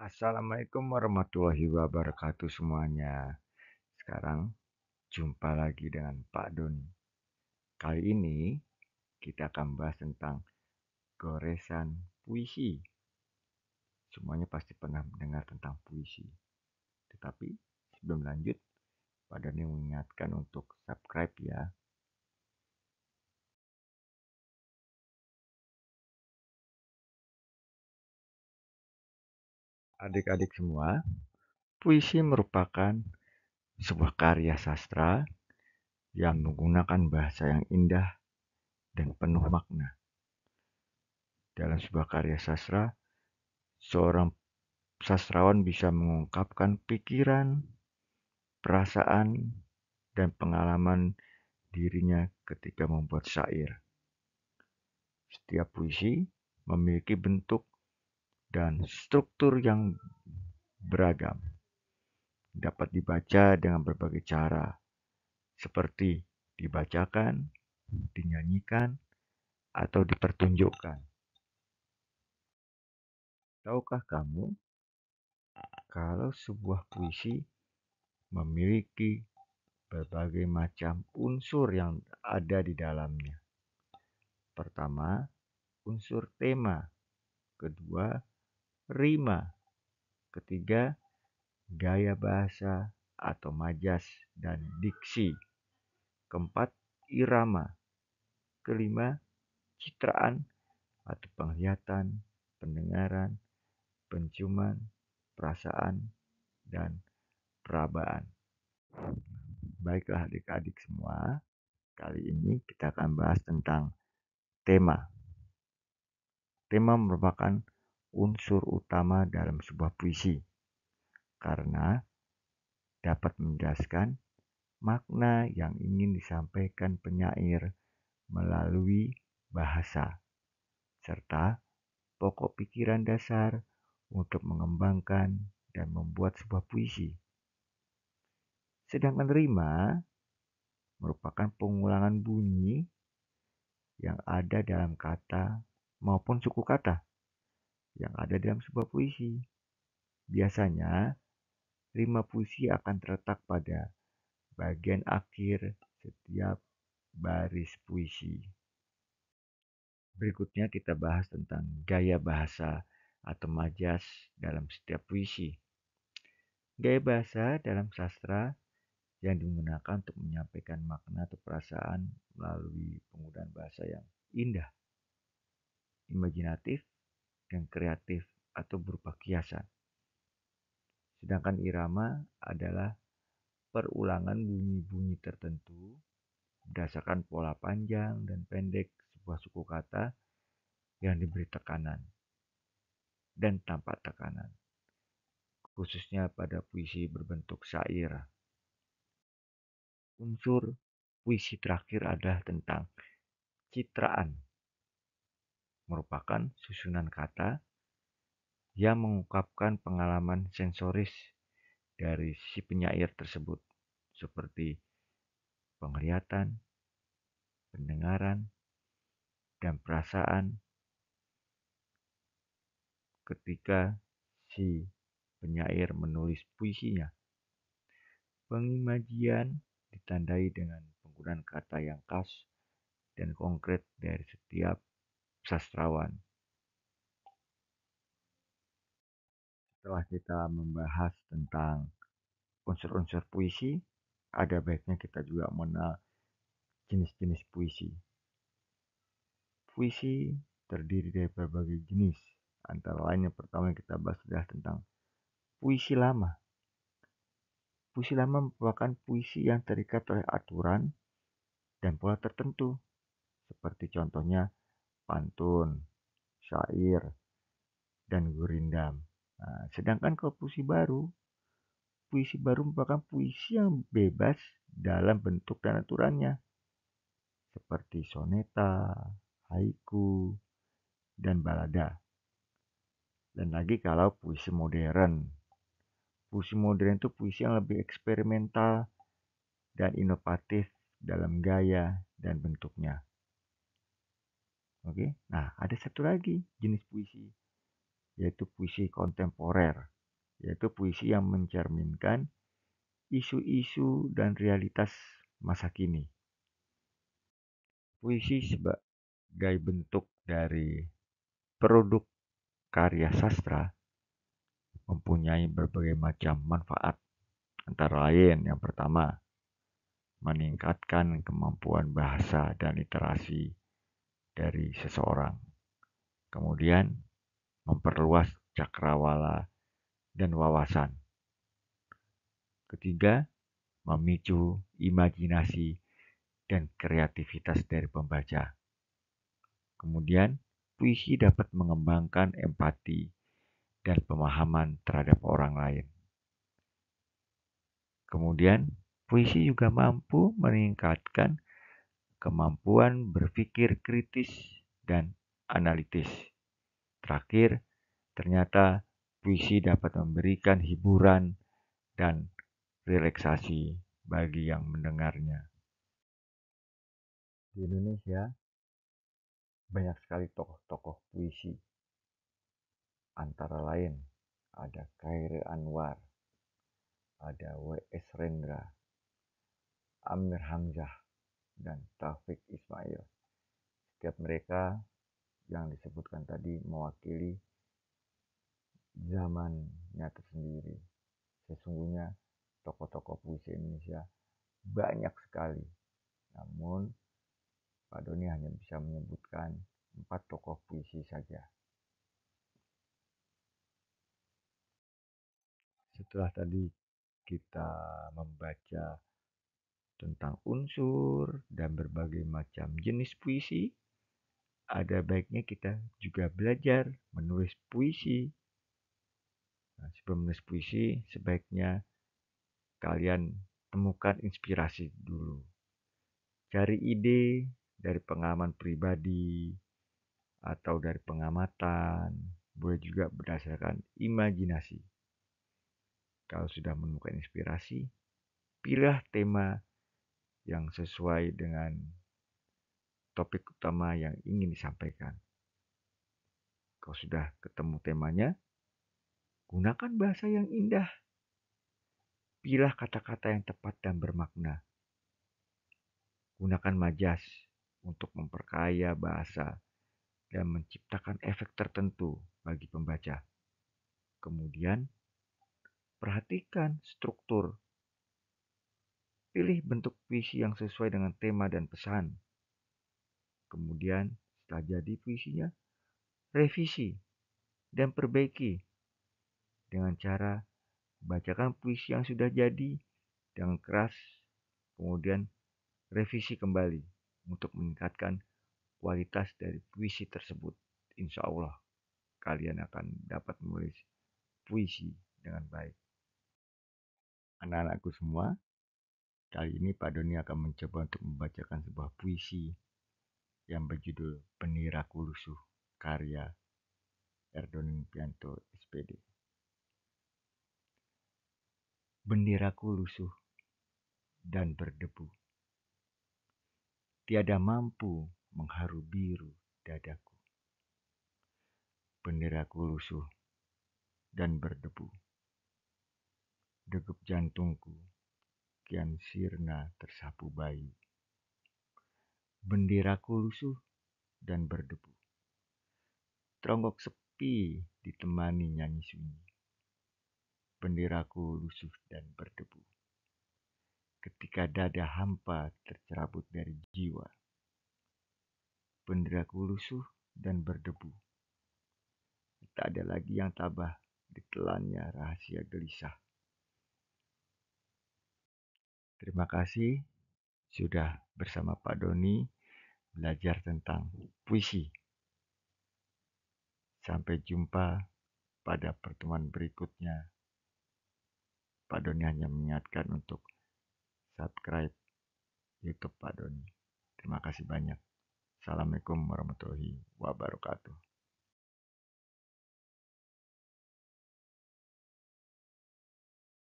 Assalamualaikum warahmatullahi wabarakatuh semuanya. Sekarang jumpa lagi dengan Pak Doni. Kali ini kita akan bahas tentang goresan puisi. Semuanya pasti pernah mendengar tentang puisi. Tetapi sebelum lanjut, Pak Doni mengingatkan untuk subscribe ya. Adik-adik semua, puisi merupakan sebuah karya sastra yang menggunakan bahasa yang indah dan penuh makna. Dalam sebuah karya sastra, seorang sastrawan bisa mengungkapkan pikiran, perasaan, dan pengalaman dirinya ketika membuat syair. Setiap puisi memiliki bentuk dan struktur yang beragam. Dapat dibaca dengan berbagai cara, seperti dibacakan, dinyanyikan, atau dipertunjukkan. Tahukah kamu kalau sebuah puisi memiliki berbagai macam unsur yang ada di dalamnya? Pertama, unsur tema. Kedua, rima. Ketiga, gaya bahasa atau majas dan diksi. Keempat, irama. Kelima, citraan atau penglihatan, pendengaran, penciuman, perasaan, dan perabaan. Baiklah adik-adik semua, kali ini kita akan bahas tentang tema. Tema merupakan unsur utama dalam sebuah puisi karena dapat menjelaskan makna yang ingin disampaikan penyair melalui bahasa, serta pokok pikiran dasar untuk mengembangkan dan membuat sebuah puisi. Sedangkan rima merupakan pengulangan bunyi yang ada dalam kata maupun suku kata yang ada dalam sebuah puisi. Biasanya, rima puisi akan terletak pada bagian akhir setiap baris puisi. Berikutnya kita bahas tentang gaya bahasa atau majas dalam setiap puisi. Gaya bahasa dalam sastra yang digunakan untuk menyampaikan makna atau perasaan melalui penggunaan bahasa yang indah, imajinatif, dan kreatif atau berupa kiasan. Sedangkan irama adalah perulangan bunyi-bunyi tertentu berdasarkan pola panjang dan pendek sebuah suku kata yang diberi tekanan dan tanpa tekanan, khususnya pada puisi berbentuk syair. Unsur puisi terakhir adalah tentang citraan, merupakan susunan kata yang mengungkapkan pengalaman sensoris dari si penyair tersebut, seperti penglihatan, pendengaran, dan perasaan ketika si penyair menulis puisinya. Pengimajian ditandai dengan penggunaan kata yang khas dan konkret dari setiap sastrawan. Setelah kita membahas tentang unsur-unsur puisi, ada baiknya kita juga mengenal jenis-jenis puisi. Puisi terdiri dari berbagai jenis. Antara lain yang pertama yang kita bahas adalah tentang puisi lama. Puisi lama merupakan puisi yang terikat oleh aturan dan pola tertentu, seperti contohnya pantun, syair, dan gurindam. Nah, sedangkan kalau puisi baru merupakan puisi yang bebas dalam bentuk dan aturannya, seperti soneta, haiku, dan balada. Dan lagi kalau puisi modern. Puisi modern itu puisi yang lebih eksperimental dan inovatif dalam gaya dan bentuknya. Oke, nah ada satu lagi jenis puisi, yaitu puisi kontemporer, yaitu puisi yang mencerminkan isu-isu dan realitas masa kini. Puisi sebagai bentuk dari produk karya sastra mempunyai berbagai macam manfaat. Antara lain, yang pertama, meningkatkan kemampuan bahasa dan literasi dari seseorang. Kemudian, memperluas cakrawala dan wawasan. Ketiga, memicu imajinasi dan kreativitas dari pembaca. Kemudian, puisi dapat mengembangkan empati dan pemahaman terhadap orang lain. Kemudian, puisi juga mampu meningkatkan kemampuan berpikir kritis dan analitis. Terakhir, ternyata puisi dapat memberikan hiburan dan relaksasi bagi yang mendengarnya. Di Indonesia, banyak sekali tokoh-tokoh puisi. Antara lain, ada Khairil Anwar, ada W.S. Rendra, Amir Hamzah, dan Taufik Ismail. Setiap mereka yang disebutkan tadi mewakili zamannya tersendiri. Sesungguhnya tokoh-tokoh puisi Indonesia banyak sekali. Namun Pak Doni hanya bisa menyebutkan 4 tokoh puisi saja. Setelah tadi kita membaca tentang unsur dan berbagai macam jenis puisi, ada baiknya kita juga belajar menulis puisi. Nah, sebelum menulis puisi, sebaiknya kalian temukan inspirasi dulu. Cari ide dari pengalaman pribadi atau dari pengamatan, boleh juga berdasarkan imajinasi. Kalau sudah menemukan inspirasi, pilih tema yang sesuai dengan topik utama yang ingin disampaikan. Kalau sudah ketemu temanya, gunakan bahasa yang indah. Pilih kata-kata yang tepat dan bermakna. Gunakan majas untuk memperkaya bahasa dan menciptakan efek tertentu bagi pembaca. Kemudian, perhatikan struktur. Pilih bentuk puisi yang sesuai dengan tema dan pesan. Kemudian, setelah jadi puisinya, revisi dan perbaiki dengan cara bacakan puisi yang sudah jadi dengan keras, kemudian revisi kembali untuk meningkatkan kualitas dari puisi tersebut. Insya Allah, kalian akan dapat menulis puisi dengan baik. Anak-anakku semua, kali ini Pak Doni akan mencoba untuk membacakan sebuah puisi yang berjudul Benderaku Lusuh, karya Erdoni Pianto, SPD. Benderaku lusuh dan berdebu, tiada mampu mengharu biru dadaku. Benderaku lusuh dan berdebu, degup jantungku kian sirna tersapu bayu. Benderaku lusuh dan berdebu, teronggok sepi ditemani nyanyi sunyi. Benderaku lusuh dan berdebu, ketika dada hampa tercerabut dari jiwa. Benderaku lusuh dan berdebu, tak ada lagi yang tabah ditelannya rahasia gelisah. Terima kasih sudah bersama Pak Doni belajar tentang puisi. Sampai jumpa pada pertemuan berikutnya. Pak Doni hanya mengingatkan untuk subscribe YouTube Pak Doni. Terima kasih banyak. Assalamualaikum warahmatullahi wabarakatuh.